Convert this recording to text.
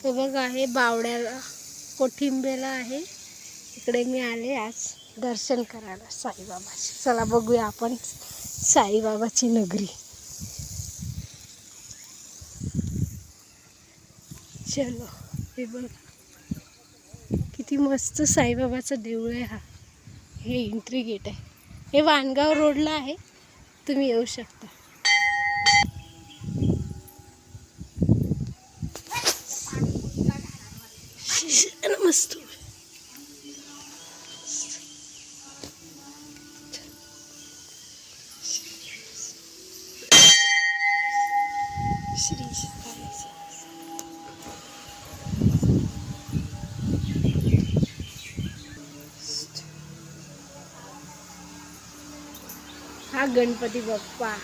हे बघा हे बावड्याला कोठिंबेला आहे. इकडे मी आले आज दर्शन करायला साईबाबाचे. चला बघूया आपण साईबाबाची नगरी. चलो हे बघ किती मस्त साईबाबाचं देऊळ आहे. हा हे एंट्री गेट आहे. हे वाणगाव रोडला आहे, तुम्ही येऊ शकता. मस्त श्री हा गणपती बाप्पा.